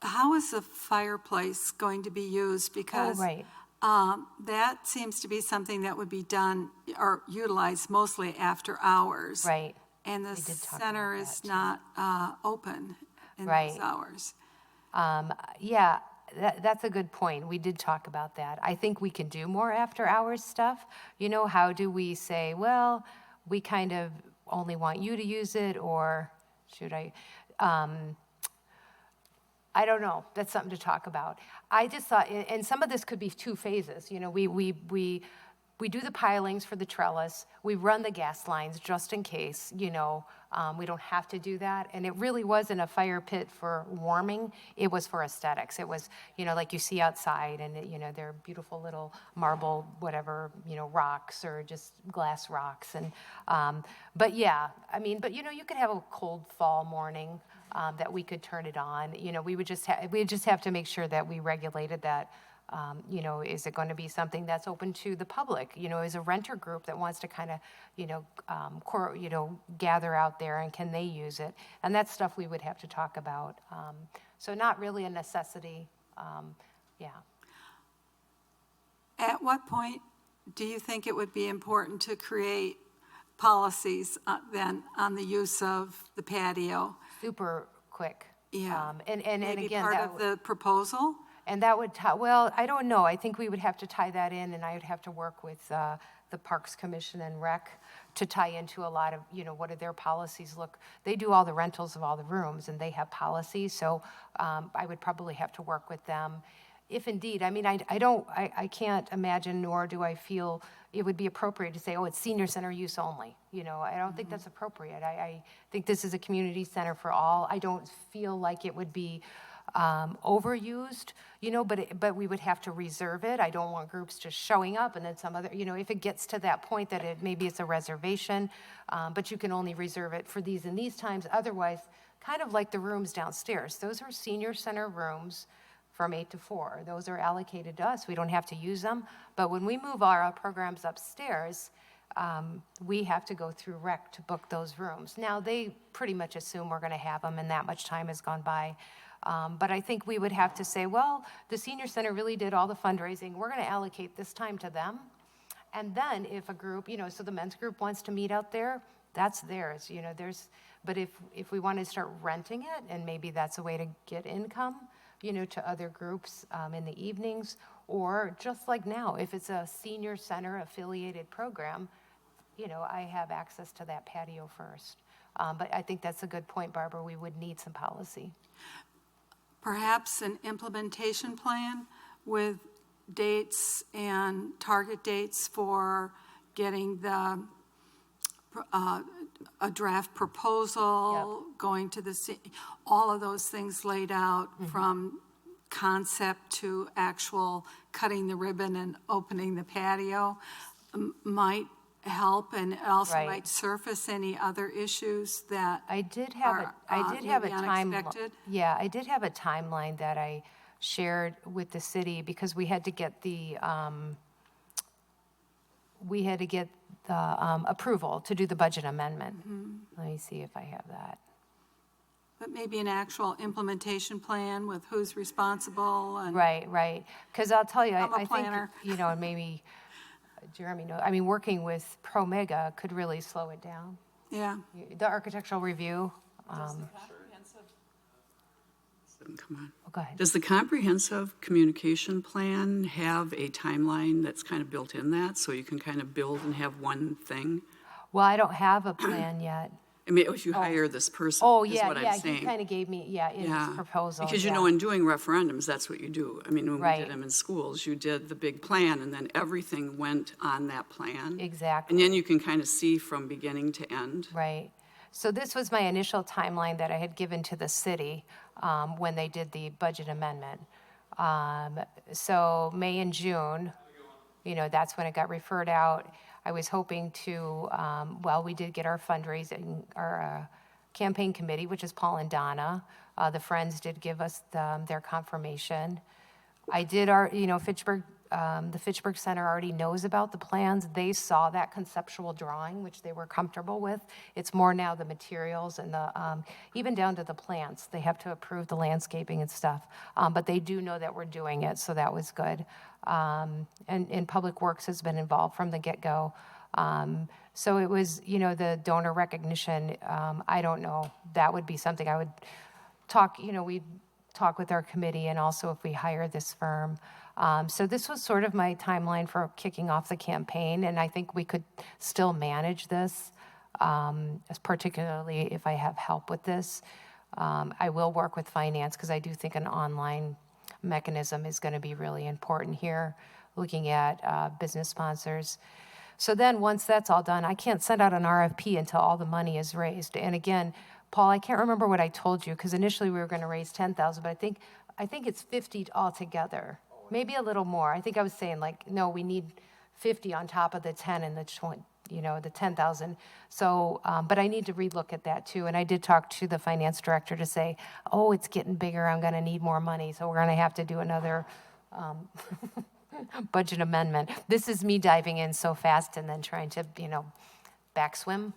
How is the fireplace going to be used? Because right. that seems to be something that would be done or utilized mostly after hours. Right. And the We did talk center about is that, too. not open in Right. those hours. Yeah, that's a good point. We did talk about that. I think we can do more after hours stuff. How do we say, well, we kind of only want you to use it, or should I? I don't know. That's something to talk about. I just thought, and some of this could be 2 phases. We do the pilings for the trellis. We run the gas lines just in case, we don't have to do that. And it really wasn't a fire pit for warming. It was for aesthetics. It was, like you see outside, and, they're beautiful little marble, whatever, rocks or just glass rocks. And, but yeah, you could have a cold fall morning that we could turn it on. We would just have to make sure that we regulated that. Is it going to be something that's open to the public? Is a renter group that wants to kind of, gather out there, and can they use it? And that's stuff we would have to talk about. So not really a necessity. Yeah. At what point do you think it would be important to create policies then on the use of the patio? Super quick. Yeah. And Maybe again, part that of the proposal? And that would, well, I don't know. I think we would have to tie that in, and I would have to work with the Parks Commission and Rec to tie into a lot of, what do their policies look. They do all the rentals of all the rooms, and they have policies, so I would probably have to work with them. If indeed, I can't imagine, nor do I feel it would be appropriate to say, oh, it's senior center use only. I don't think that's appropriate. I think this is a community center for all. I don't feel like it would be overused, but we would have to reserve it. I don't want groups just showing up and then some other, if it gets to that point that maybe it's a reservation, but you can only reserve it for these and these times. Otherwise, kind of like the rooms downstairs. Those are senior center rooms from 8 to 4. Those are allocated to us. We don't have to use them. But when we move our programs upstairs, we have to go through rec to book those rooms. Now, they pretty much assume we're going to have them, and that much time has gone by. But I think we would have to say, well, the senior center really did all the fundraising. We're going to allocate this time to them. And then if a group, so the men's group wants to meet out there, that's theirs. But if we want to start renting it, and maybe that's a way to get income, to other groups in the evenings, or just like now, if it's a senior center affiliated program, I have access to that patio first. But I think that's a good point, Barbara. We would need some policy. Perhaps an implementation plan with dates and target dates for getting a draft proposal, going to all of those things laid out from concept to actual cutting the ribbon and opening the patio might help, and it also Right. might surface any other issues that I did have a maybe time. unexpected. Yeah, I did have a timeline that I shared with the city because we had to get the approval to do the budget amendment. Let me see if I have that. But maybe an actual implementation plan with who's responsible and. Right. Because I'll tell you, I'm a I think, planner. and maybe Jeremy knows, I mean, working with Pro Mega could really slow it down. Yeah. The architectural review. Come on. Oh, go ahead. Does the comprehensive communication plan have a timeline that's kind of built in that, so you can kind of build and have one thing? Well, I don't have a plan yet. I mean, if you hire this person, Oh, is yeah, what I'm he saying. kind of gave me, in his proposal. Because, yeah. in doing referendums, that's what you do. I mean, when we Right. did them in schools, you did the big plan, and then everything went on that plan. Exactly. And then you can kind of see from beginning to end. Right. So this was my initial timeline that I had given to the city when they did the budget amendment. So May and June, that's when it got referred out. I was hoping to, we did get our fundraising, our campaign committee, which is Paul and Donna. The Friends did give us their confirmation. I did Fitchburg, the Fitchburg Center already knows about the plans. They saw that conceptual drawing, which they were comfortable with. It's more now the materials and even down to the plants. They have to approve the landscaping and stuff. But they do know that we're doing it, so that was good. And Public Works has been involved from the get-go. So it was, the donor recognition, I don't know. That would be something I would talk, we'd talk with our committee and also if we hire this firm. So this was sort of my timeline for kicking off the campaign, and I think we could still manage this, particularly if I have help with this. I will work with finance because I do think an online mechanism is going to be really important here, looking at business sponsors. So then once that's all done, I can't send out an RFP until all the money is raised. And again, Paul, I can't remember what I told you because initially we were going to raise 10,000, but I think it's 50 altogether. Maybe a little more. I think I was saying no, we need 50 on top of the 10 and the 20, the 10,000. So, but I need to relook at that too. And I did talk to the finance director to say, oh, it's getting bigger. I'm going to need more money. So we're going to have to do another budget amendment. This is me diving in so fast and then trying to, backswim.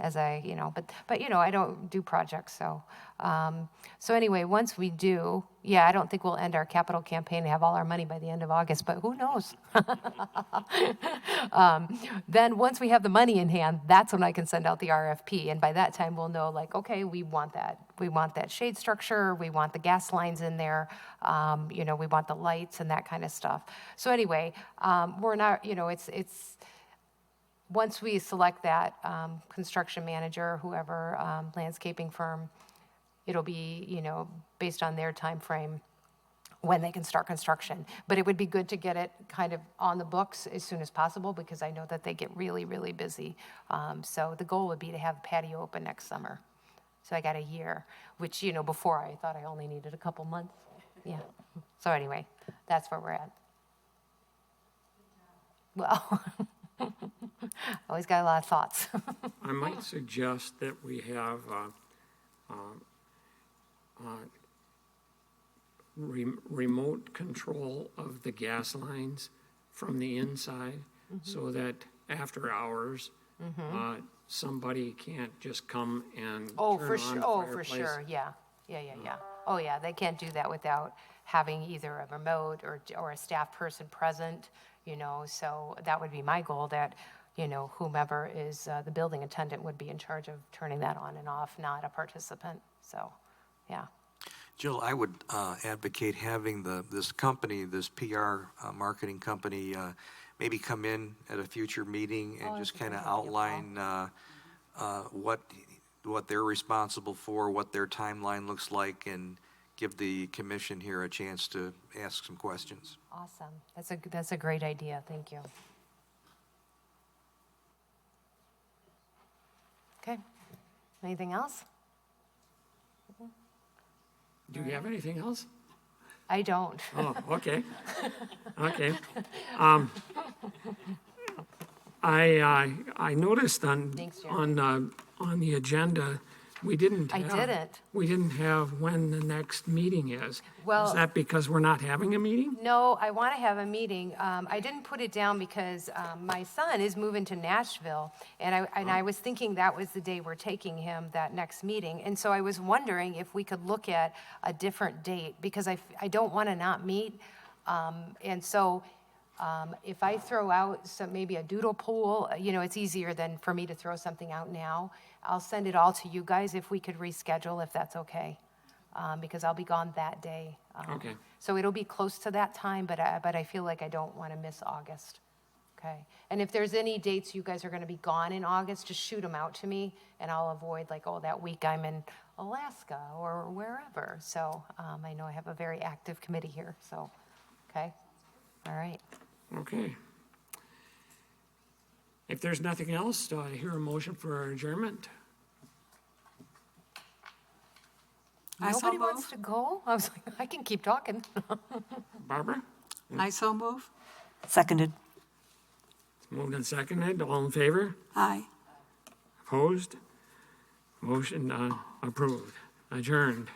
As I, but I don't do projects, so. So anyway, once we do, I don't think we'll end our capital campaign and have all our money by the end of August, but who knows? Then once we have the money in hand, that's when I can send out the RFP, and by that time we'll know, okay, we want that shade structure, we want the gas lines in there, we want the lights and that kind of stuff. So anyway, we're not, it's. Once we select that construction manager, whoever, landscaping firm, it'll be, based on their time frame when they can start construction. But it would be good to get it kind of on the books as soon as possible because I know that they get really, really busy. So the goal would be to have the patio open next summer. So I got a year, which, before I thought I only needed a couple months. Yeah. So anyway, that's where we're at. Well. Always got a lot of thoughts. I might suggest that we have remote control of the gas lines from the inside so that after hours, somebody can't just come and Oh, turn for on sure, the oh, for fireplace. sure, yeah. Oh, yeah, they can't do that without having either a remote or a staff person present, you know, so that would be my goal, that, you know, whomever is the building attendant would be in charge of turning that on and off, not a participant, so, yeah. Jill, I would advocate having this company, this PR marketing company, maybe come in at a future meeting and just kind of outline what they're responsible for, what their timeline looks like, and give the commission here a chance to ask some questions. Awesome, that's a great idea, thank you. Okay, anything else? Do you have anything else? I don't. Oh, okay. Okay. I noticed Thanks, Jeremy. on the agenda, we didn't I have. didn't. We didn't have when the next meeting is. Well- Is that because we're not having a meeting? No, I want to have a meeting. I didn't put it down because my son is moving to Nashville, and I was thinking that was the day we're taking him, that next meeting. And so I was wondering if we could look at a different date, because I don't want to not meet. And so if I throw out maybe a doodle poll, you know, it's easier than for me to throw something out now. I'll send it all to you guys if we could reschedule, if that's okay. Because I'll be gone that day. Okay. So it'll be close to that time, but I feel like I don't want to miss August. Okay? And if there's any dates you guys are going to be gone in August, just shoot them out to me, and I'll avoid like, oh, that week I'm in Alaska or wherever. So I know I have a very active committee here, so, okay? All right. Okay. If there's nothing else, do I hear a motion for adjournment? I so Nobody wants move. to go? I was like, I can keep talking. Barbara? I so move. Seconded. Moved and seconded. All in favor? Aye. Opposed? Motion approved. Adjourned.